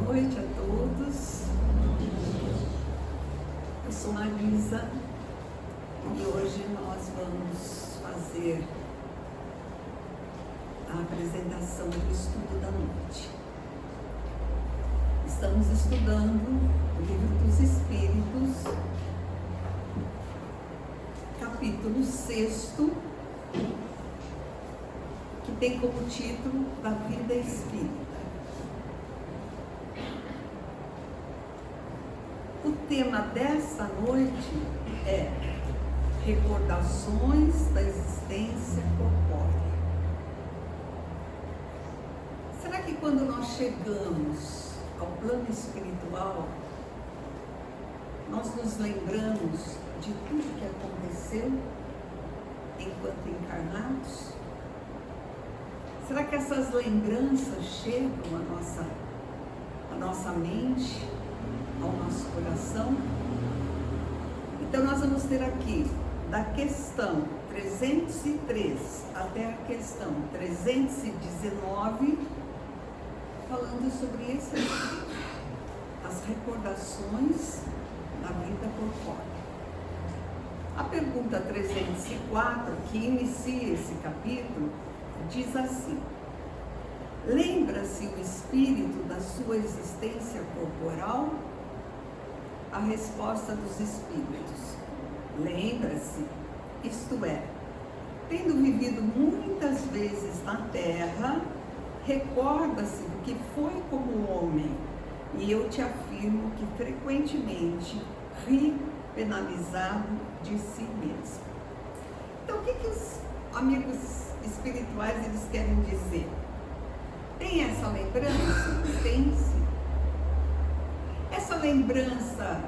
noite a todos. Eu sou Marisa e hoje nós vamos fazer a apresentação do estudo da noite. Estamos estudando o Livro dos Espíritos, capítulo 6, que tem como título Da Vida Espírita. O tema dessa noite é Recordações da Existência Corpórea. Será que quando nós chegamos ao plano espiritual, nós nos lembramos de tudo que aconteceu enquanto encarnados? Será que essas lembranças chegam à nossa mente, ao nosso coração? Então nós vamos ter aqui, da questão 303 até a questão 319, falando sobre esse assunto, as recordações da vida corpórea. A pergunta 304, que inicia esse capítulo, diz assim: lembra-se o espírito da sua existência corporal? A resposta dos espíritos: lembra-se, isto é, tendo vivido muitas vezes na terra, recorda-se do que foi como homem, e eu te afirmo que frequentemente ri penalizado de si mesmo. Então, o que os amigos espirituais eles querem dizer? Tem essa lembrança? Tem-se. Essa lembrança,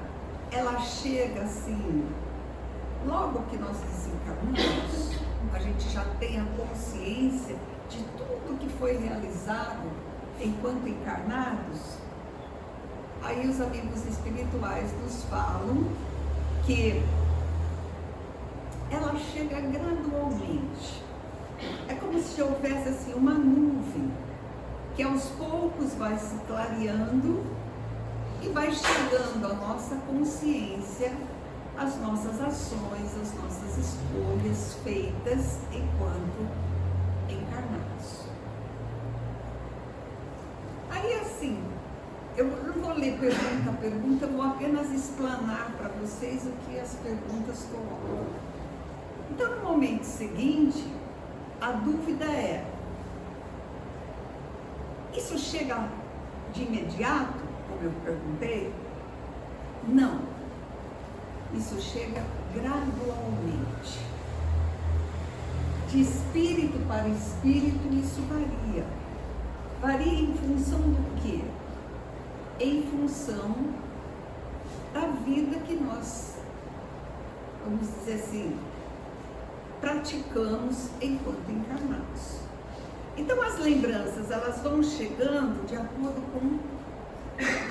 ela chega assim, logo que nós desencarnamos, a gente já tem a consciência de tudo que foi realizado enquanto encarnados. Aí os amigos espirituais nos falam que ela chega gradualmente. É como se houvesse assim uma nuvem que aos poucos vai se clareando e vai chegando à nossa consciência as nossas ações, as nossas escolhas feitas enquanto encarnados. Aí assim, eu não vou ler pergunta a pergunta, eu vou apenas explanar para vocês o que as perguntas colocam. Então, no momento seguinte, a dúvida é: isso chega de imediato, como eu perguntei? Não. Isso chega gradualmente. De espírito para espírito, isso varia. Varia em função do quê? Em função da vida que nós, vamos dizer assim, praticamos enquanto encarnados. Então as lembranças, elas vão chegando de acordo com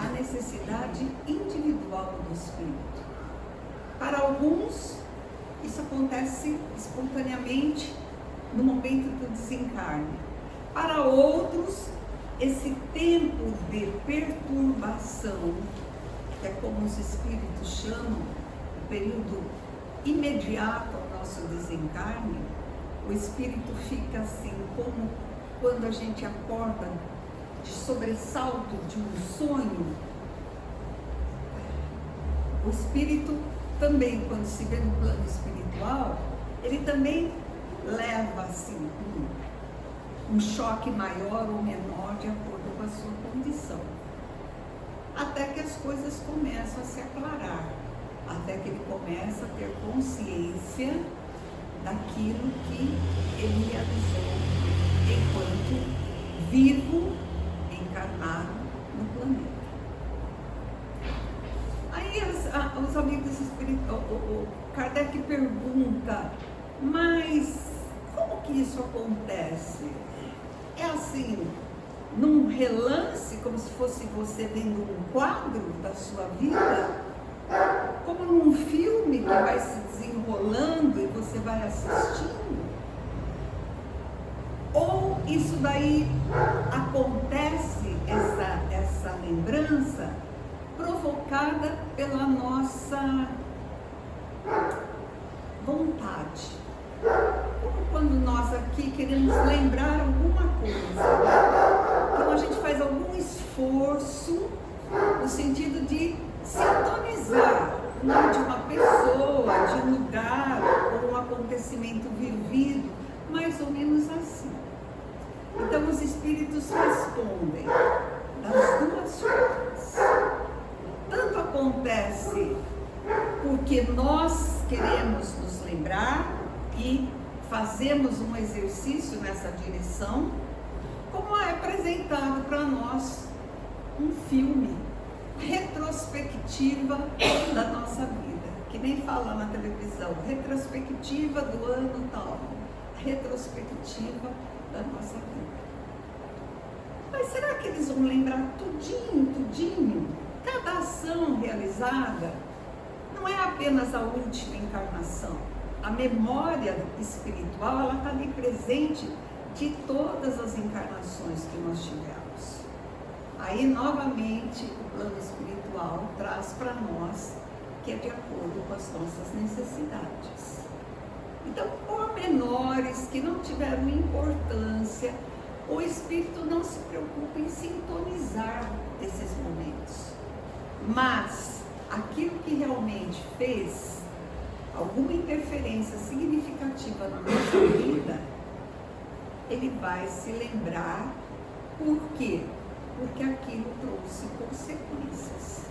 a necessidade individual do espírito. Para alguns, isso acontece espontaneamente no momento do desencarne. Para outros, esse tempo de perturbação, que é como os espíritos chamam, o período imediato ao nosso desencarne, o espírito fica assim, como quando a gente acorda de sobressalto de um sonho. O espírito também, quando se vê no plano espiritual, ele também leva assim um choque maior ou menor de acordo com a sua condição, até que as coisas começam a se aclarar, até que ele começa a ter consciência daquilo que ele realizou enquanto vivo, encarnado no planeta. Aí os amigos espirituais, o Kardec pergunta: mas como que isso acontece? É assim, num relance, como se fosse você vendo um quadro da sua vida? Como num filme que vai se desenrolando e você vai assistindo? Ou isso daí acontece, essa lembrança, guiada pela nossa vontade. Como quando nós aqui queremos lembrar alguma coisa, então a gente faz algum esforço no sentido de sintonizar o nome de uma pessoa, de um lugar ou um acontecimento vivido, mais ou menos assim. Então os espíritos respondem das duas formas. Tanto acontece porque nós queremos nos lembrar e fazemos um exercício nessa direção, como é apresentado para nós um filme, retrospectiva da nossa vida, que nem fala na televisão, retrospectiva do ano tal, retrospectiva da nossa vida. Mas será que eles vão lembrar tudinho? Cada ação realizada não é apenas a última encarnação. A memória espiritual, ela está ali presente de todas as encarnações que nós tivemos. Aí, novamente, o plano espiritual traz para nós que é de acordo com as nossas necessidades. Então, pormenores que não tiveram importância, o espírito não se preocupa em sintonizar esses momentos. Mas, aquilo que realmente fez alguma interferência significativa na nossa vida, ele vai se lembrar. Por quê? Porque aquilo trouxe consequências.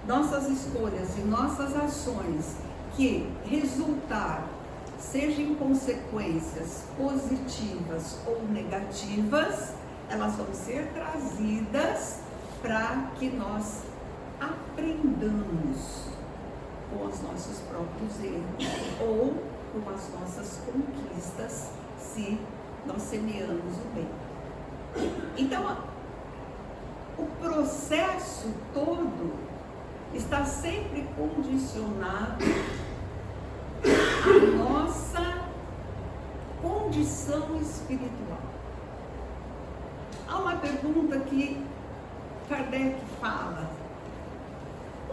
Nossas escolhas e nossas ações que resultaram, seja em consequências positivas ou negativas, elas vão ser trazidas para que nós aprendamos com os nossos próprios erros ou com as nossas conquistas, se nós semeamos o bem. Então, o processo todo está sempre condicionado à nossa condição espiritual. Há uma pergunta que Kardec fala: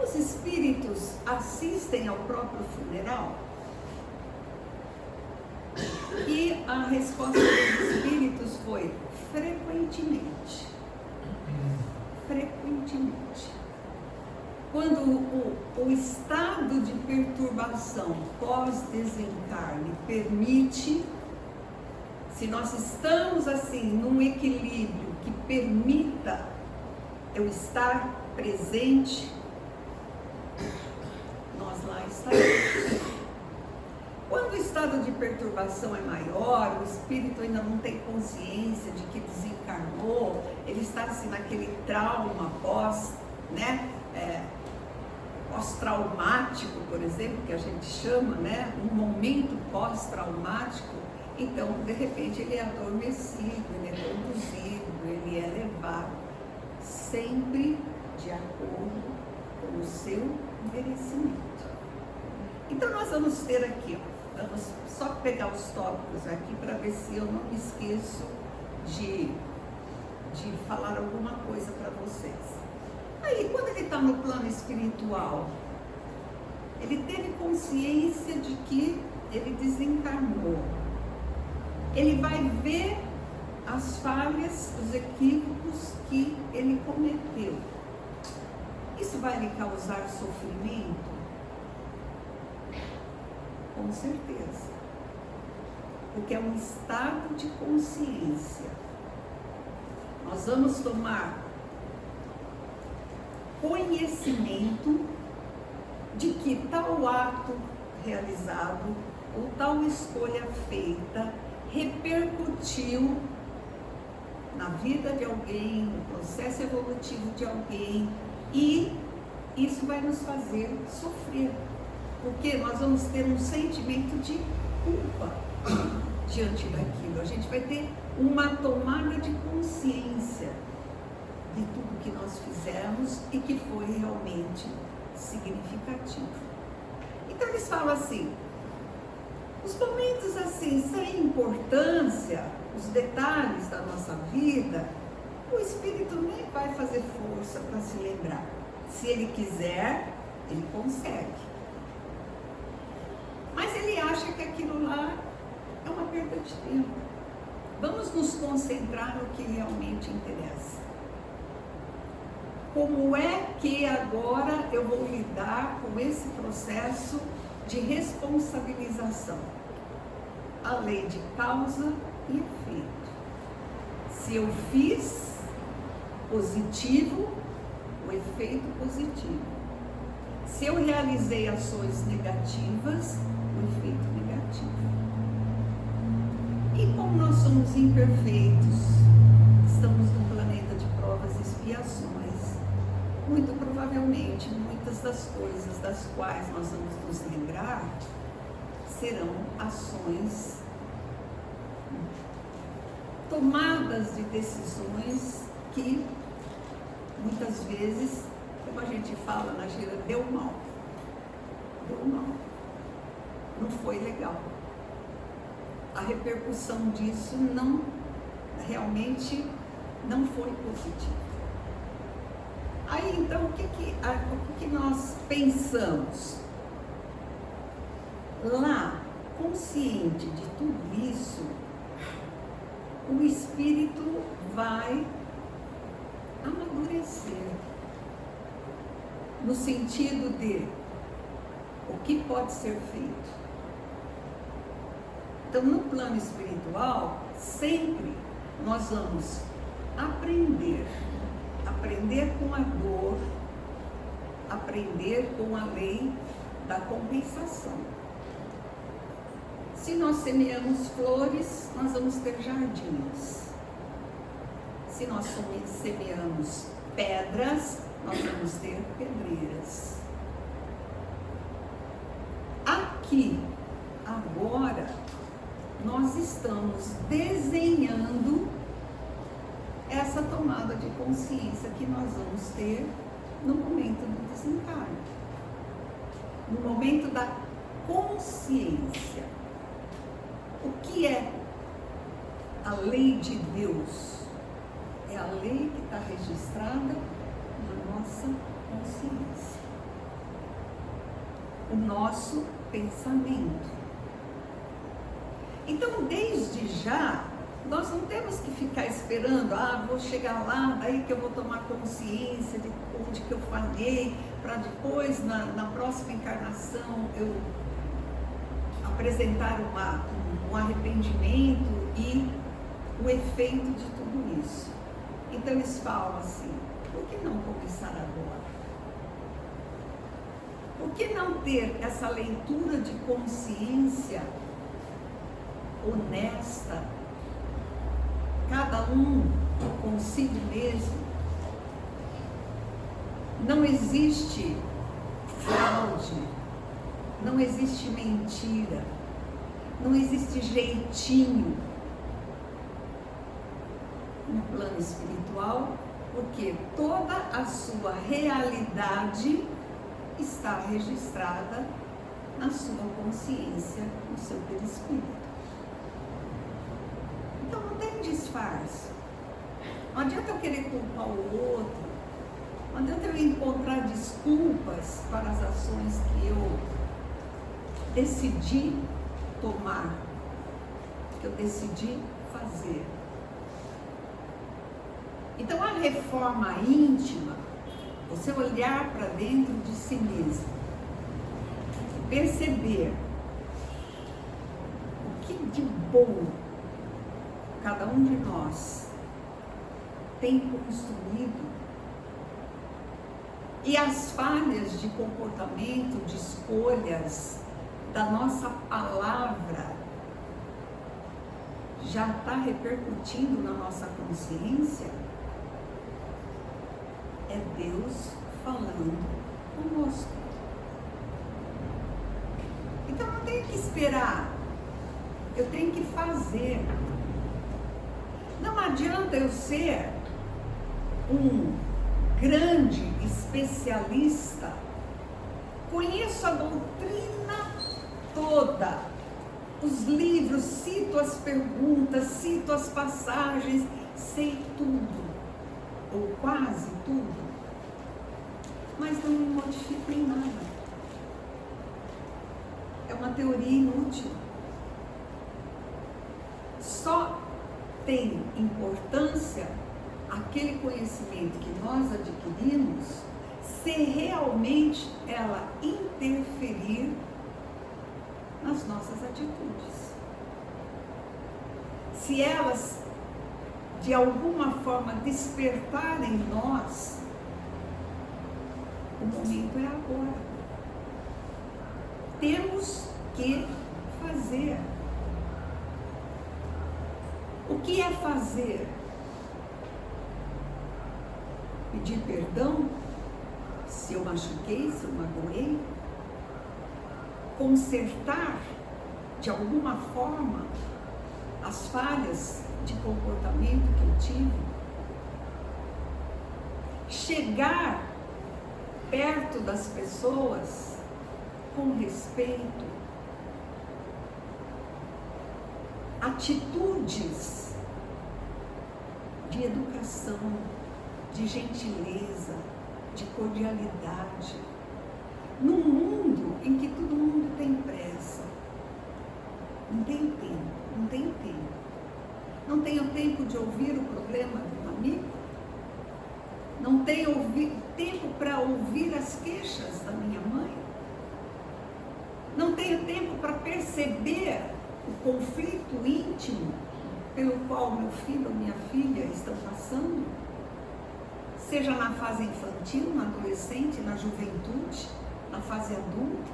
os espíritos assistem ao próprio funeral? E a resposta dos espíritos foi: frequentemente. Frequentemente. Quando o estado de perturbação pós-desencarne permite, se nós estamos assim num equilíbrio que permita eu estar presente, nós lá estaremos. Quando o estado de perturbação é maior, o espírito ainda não tem consciência de que desencarnou, ele está assim naquele trauma pós-traumático, por exemplo, que a gente chama, né? Um momento pós-traumático. Então, de repente, ele é adormecido, ele é conduzido, ele é levado, sempre de acordo com o seu merecimento. Então, nós vamos ter aqui, vamos só pegar os tópicos aqui para ver se eu não me esqueço de falar alguma coisa para vocês. Aí, quando ele está no plano espiritual, ele teve consciência de que ele desencarnou. Ele vai ver as falhas, os equívocos que ele cometeu. Isso vai lhe causar sofrimento? Com certeza. Porque é um estado de consciência. Nós vamos tomar conhecimento de que tal ato realizado ou tal escolha feita repercutiu na vida de alguém, no processo evolutivo de alguém, e isso vai nos fazer sofrer, porque nós vamos ter um sentimento de culpa diante daquilo. A gente vai ter uma tomada de consciência de tudo que nós fizemos e que foi realmente significativo. Então eles falam assim: os momentos assim sem importância, os detalhes da nossa vida, o espírito nem vai fazer força para se lembrar. Se ele quiser, Ele consegue. Mas ele acha que aquilo lá é uma perda de tempo. Vamos nos concentrar no que realmente interessa. Como é que agora eu vou lidar com esse processo de responsabilização? A lei de causa e efeito. Se eu fiz positivo, o efeito positivo. Se eu realizei ações negativas, o efeito negativo. E como nós somos imperfeitos, estamos num planeta de provas e expiações, muito provavelmente muitas das coisas das quais nós vamos nos lembrar serão ações, tomadas de decisões que muitas vezes, como a gente fala na gíria, deu mal. Deu mal. Não foi legal. A repercussão disso realmente não foi positiva. Aí então o que nós pensamos? Lá, consciente de tudo isso, o espírito vai amadurecer, no sentido de o que pode ser feito. Então, no plano espiritual, sempre nós vamos aprender com a dor, aprender com a lei da compensação. Se nós semeamos flores, nós vamos ter jardins. Se nós semeamos pedras, nós vamos ter pedreiras. Aqui, agora, nós estamos desenhando essa tomada de consciência que nós vamos ter no momento do desencarne, no momento da consciência. O que é a lei de Deus? É a lei que está registrada na nossa consciência, o nosso pensamento. Então, desde já, nós não temos que ficar esperando, vou chegar lá, daí que eu vou tomar consciência de onde que eu falhei, para depois, na próxima encarnação, eu apresentar um arrependimento e o efeito de tudo isso. Então, eles falam assim, por que não começar agora? Por que não ter essa leitura de consciência honesta, cada um consigo mesmo? Não existe fraude, não existe mentira, não existe jeitinho no plano espiritual, porque toda a sua realidade está registrada na sua consciência, no seu perispírito. Então não tem disfarce. Não adianta eu querer culpar o outro, não adianta eu encontrar desculpas para as ações que eu decidi tomar, que eu decidi fazer. Então a reforma íntima, você olhar para dentro de si mesmo, perceber o que de bom cada um de nós tem construído e as falhas de comportamento, de escolhas, da nossa palavra já está repercutindo na nossa consciência. É Deus falando conosco. Então não tenho que esperar, eu tenho que fazer. Não adianta eu ser um grande especialista, conheço a doutrina toda, os livros, cito as perguntas, cito as passagens, sei tudo, ou quase tudo. mas não me modifico em nada. É uma teoria inútil. Só tem importância aquele conhecimento que nós adquirimos se realmente ela interferir nas nossas atitudes. Se elas, de alguma forma, despertarem em nós, o momento é agora. Temos que fazer. O que é fazer? Pedir perdão se eu machuquei, se eu magoei? Consertar, de alguma forma, as falhas de comportamento que eu tive? Chegar perto das pessoas com respeito? Atitudes de educação, de gentileza, de cordialidade, num mundo em que todo mundo tem pressa. Não tenho tempo. Não tenho tempo de ouvir o problema do amigo. Não tenho tempo para ouvir as queixas da minha mãe. Não tenho tempo para perceber o conflito íntimo pelo qual meu filho ou minha filha estão passando, seja na fase infantil, na adolescente, na juventude, na fase adulta.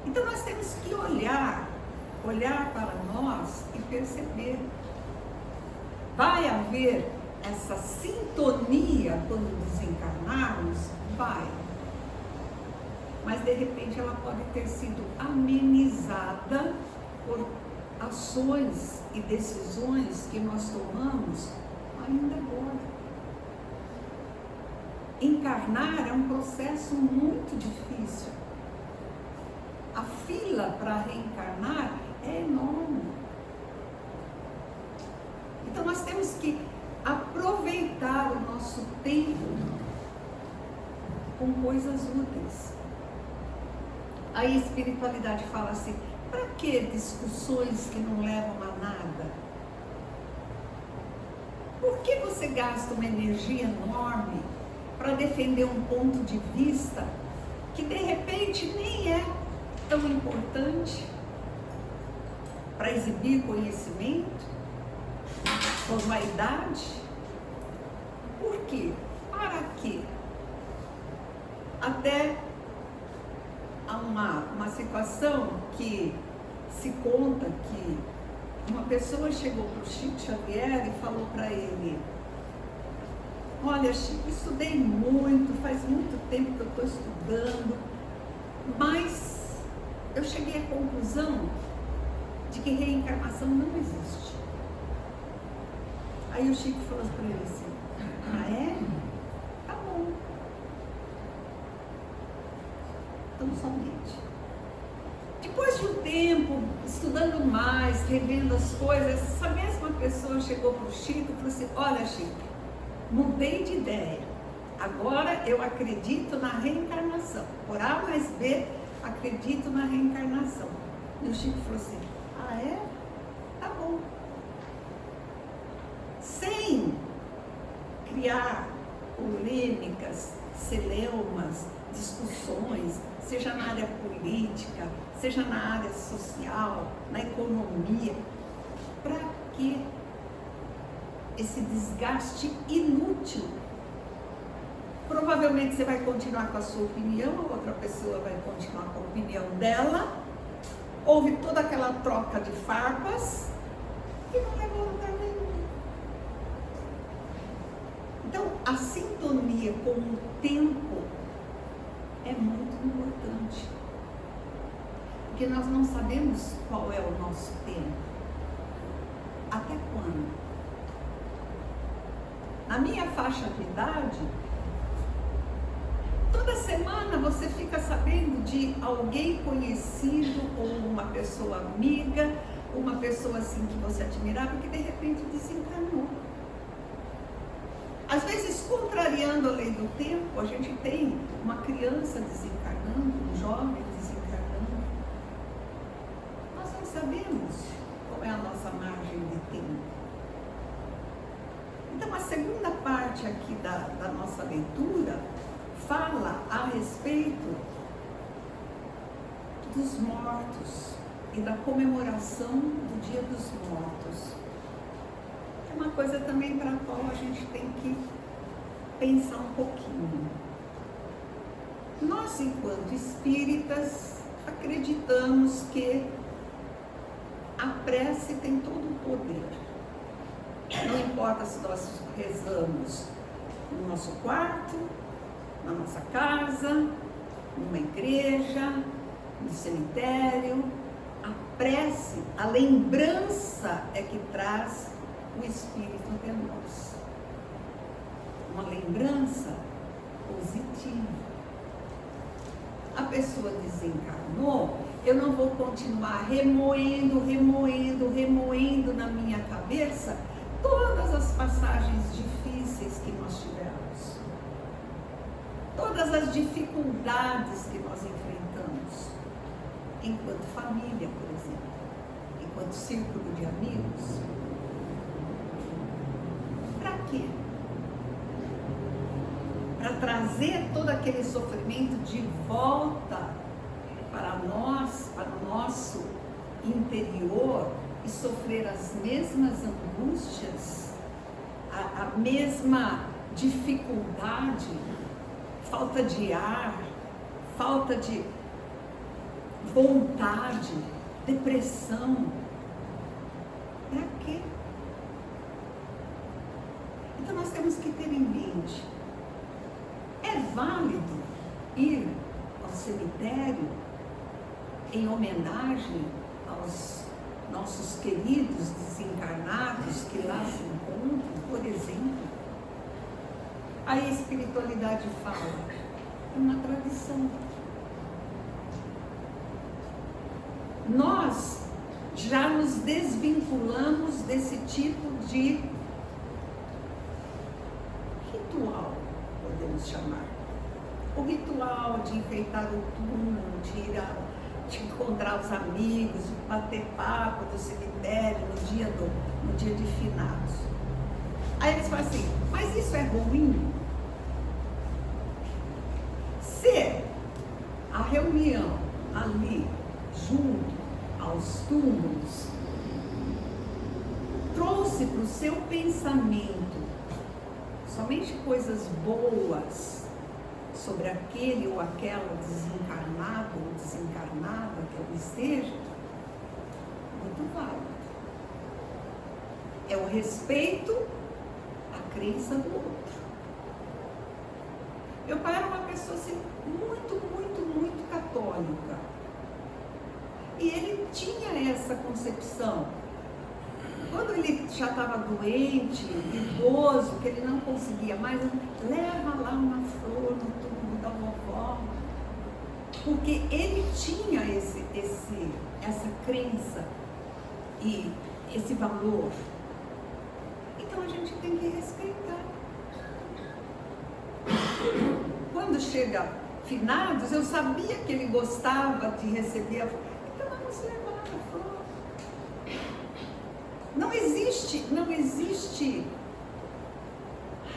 Então nós temos que olhar para nós e perceber. Vai haver essa sintonia quando desencarnarmos? Vai. Mas de repente ela pode ter sido amenizada por ações e decisões que nós tomamos ainda agora. Encarnar é um processo muito difícil. A fila para reencarnar é enorme. Então nós temos que aproveitar o nosso tempo com coisas úteis. A espiritualidade fala assim: para que discussões que não levam a nada? Por que você gasta uma energia enorme para defender um ponto de vista que de repente nem é tão importante, para exibir conhecimento, por vaidade? Por quê? Para quê? Até há uma situação que se conta que uma pessoa chegou para o Chico Xavier e falou para ele: olha, Chico, estudei muito, faz muito tempo que eu estou estudando, mas eu cheguei à conclusão de que reencarnação não existe. Aí o Chico falou para ele assim: ah, é? Tá bom. Então somente. Depois de um tempo, estudando mais, revendo as coisas, essa mesma pessoa chegou para o Chico e falou assim: olha, Chico, mudei de ideia. Agora eu acredito na reencarnação. Por A mais B, acredito na reencarnação. E o Chico falou assim: ah, é? Tá bom. Sem criar polêmicas, celeumas, discussões, seja na área política, seja na área social, na economia. Para que esse desgaste inútil? Provavelmente você vai continuar com a sua opinião, a outra pessoa vai continuar com a opinião dela. Houve toda aquela troca de farpas que não levou a lugar nenhum. Então, a sintonia com o tempo é muito importante, porque nós não sabemos qual é o nosso tempo. Até quando? Na minha faixa de idade, toda semana você fica sabendo de alguém conhecido, ou uma pessoa amiga, uma pessoa assim que você admirava, que de repente desencarnou. Às vezes contrariando a lei do tempo, a gente tem uma criança desencarnando, um jovem desencarnando. Nós não sabemos qual é a nossa margem de tempo. Então, a segunda parte aqui da nossa leitura fala a respeito dos mortos e da comemoração do Dia dos Mortos. É uma coisa também para a qual a gente tem que pensar um pouquinho. Nós, enquanto espíritas, acreditamos que a prece tem todo o poder. Não importa se nós rezamos no nosso quarto, na nossa casa, numa igreja, no cemitério, a prece, a lembrança é que traz o Espírito até nós. Uma lembrança positiva. A pessoa desencarnou, eu não vou continuar remoendo na minha cabeça todas as passagens difíceis que nós tivemos. Todas as dificuldades que nós enfrentamos. Enquanto família, por exemplo. Enquanto círculo de amigos. Para quê? Para trazer todo aquele sofrimento de volta para nós, para o nosso interior e sofrer as mesmas angústias, a mesma dificuldade, falta de ar, falta de vontade, depressão. Para quê? Então nós temos que ter em mente, é válido ir ao cemitério em homenagem aos nossos queridos desencarnados que lá se encontram, por exemplo? Aí a espiritualidade fala, é uma tradição. Nós já nos desvinculamos desse tipo de ritual, podemos chamar. O ritual de enfeitar o túmulo, de encontrar os amigos, de bater papo do cemitério no dia de finados. Aí eles falam assim, mas isso é ruim? Se a reunião ali, junto aos túmulos, trouxe para o seu pensamento somente coisas boas sobre aquele ou aquela desencarnado ou desencarnada que ele esteja, muito válido. É o respeito à crença do outro. Meu pai era uma pessoa assim, muito católica. E ele tinha essa concepção. Quando ele já estava doente, idoso, que ele não conseguia mais, leva lá uma flor no túmulo da vovó. Porque ele tinha essa crença e esse valor. Então a gente tem que respeitar. Quando chega finados, eu sabia que ele gostava de receber a flor. Então vamos levar a flor. Não existe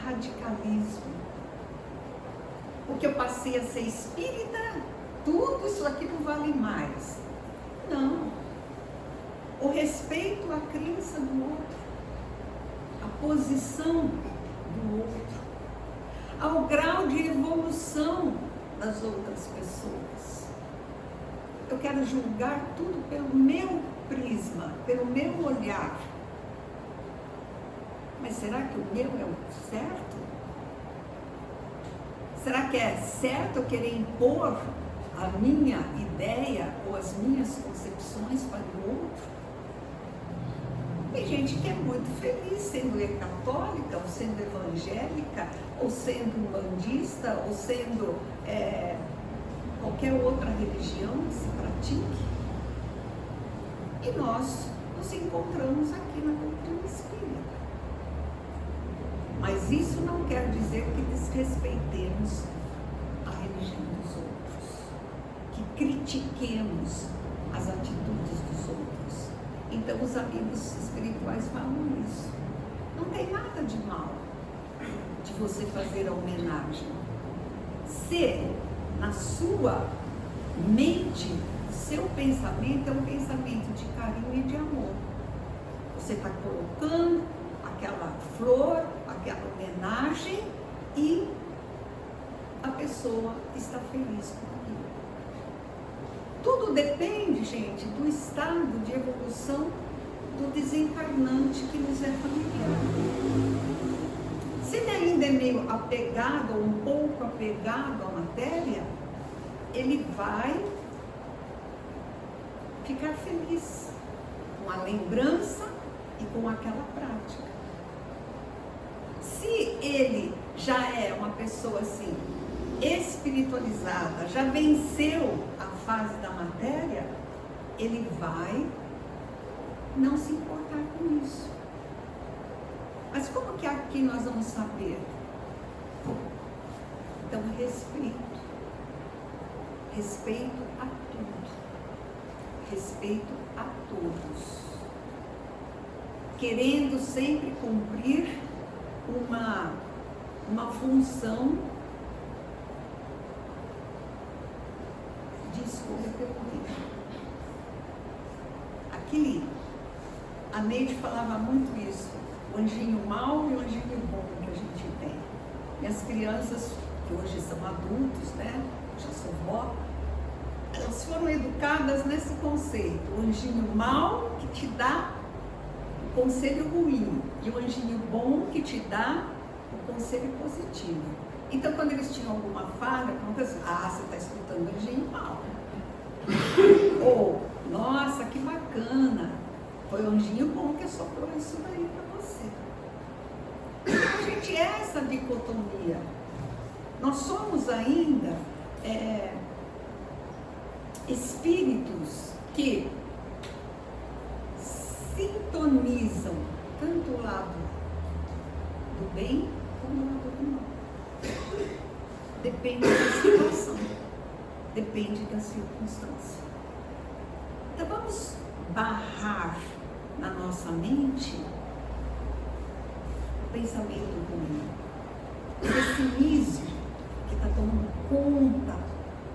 radicalismo. Porque eu passei a ser espírita, tudo isso aqui não vale mais. Não. O respeito à crença do outro, a posição do outro, ao grau de evolução das outras pessoas. Eu quero julgar tudo pelo meu prisma, pelo meu olhar. Mas será que o meu é o certo? Será que é certo eu querer impor a minha ideia ou as minhas concepções para o outro? Tem gente que é muito feliz sendo católica, ou sendo evangélica, ou sendo umbandista, ou sendo qualquer outra religião que se pratique. E nós nos encontramos aqui na cultura espírita. Mas isso não quer dizer que desrespeitemos a religião dos outros, que critiquemos as atitudes dos outros. Então os amigos espirituais falam isso. Não tem nada de mal de você fazer a homenagem. Se na sua mente, o seu pensamento é um pensamento de carinho e de amor. Você está colocando aquela flor, aquela homenagem e a pessoa está feliz com aquilo. Tudo depende, gente, do estado de evolução do desencarnante que nos é familiar. Se ele ainda é meio apegado, ou um pouco apegado à matéria, ele vai ficar feliz com a lembrança e com aquela prática. Se ele já é uma pessoa assim, espiritualizada, já venceu a fase da matéria, ele vai não se importar com isso. Mas como que aqui nós vamos saber? Então, respeito. Respeito a tudo. Respeito a todos. Querendo sempre cumprir uma função de escolha pelo bem. Aqui, a Neide falava muito isso, o anjinho mau e o anjinho bom que a gente tem. Minhas crianças, que hoje são adultos, né? Já sou vó, elas foram educadas nesse conceito, o anjinho mau que te dá o conselho ruim e o anjinho bom que te dá o conselho positivo. Então, quando eles tinham alguma falha, você está escutando o anjinho mau. Ou, nossa, que bacana, foi o anjinho bom que soprou isso daí para você. Então, a gente é essa dicotomia. Nós somos ainda espíritos que sintonizam tanto o lado do bem como o lado do mal. Depende da situação, depende da circunstância. Então vamos barrar na nossa mente o pensamento ruim, o pessimismo que está tomando conta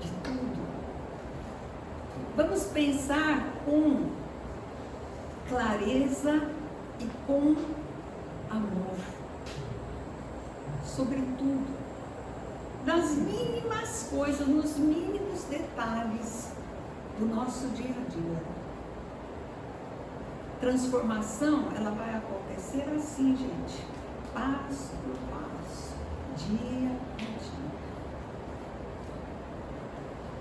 de tudo. Vamos pensar com clareza e com amor, sobretudo nas mínimas coisas, nos mínimos detalhes do nosso dia a dia. Transformação, ela vai acontecer assim, gente, passo por passo, dia a dia.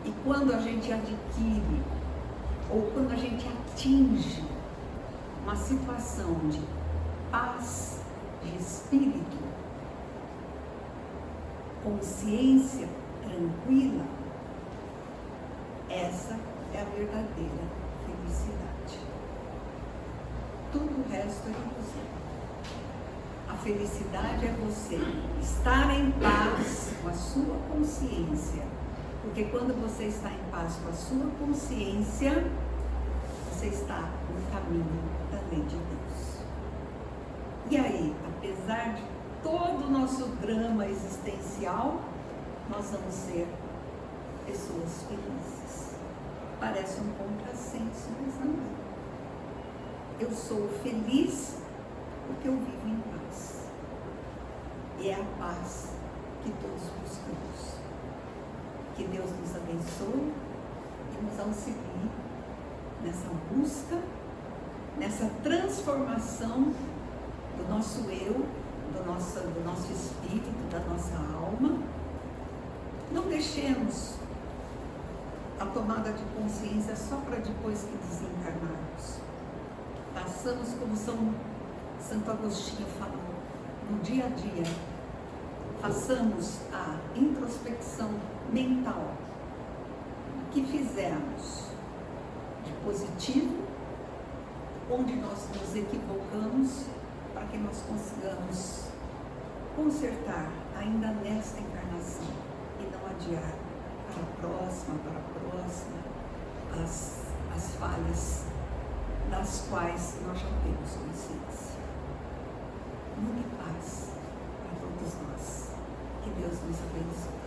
E quando a gente adquire, ou quando a gente atinge uma situação de paz de espírito, consciência tranquila, essa é a verdadeira felicidade. Tudo o resto é ilusão. A felicidade é você estar em paz com a sua consciência, porque quando você está em paz com a sua consciência, você está no caminho da lei de Deus. E aí, apesar de todo o nosso drama existencial, nós vamos ser pessoas felizes. Parece um contrassenso, mas não é. Eu sou feliz porque eu vivo em paz. E é a paz que todos buscamos. Que Deus nos abençoe e nos auxilie nessa busca, nessa transformação do nosso eu, do nosso espírito, da nossa alma. Não deixemos a tomada de consciência só para depois que desencarnarmos. Façamos como Santo Agostinho falou, no dia a dia. Façamos a introspecção mental. O que fizemos de positivo, onde nós nos equivocamos, para que nós consigamos consertar ainda nesta encarnação e não adiar para a próxima, as falhas das quais nós já temos consciência. Muita paz para todos nós. Que Deus nos abençoe.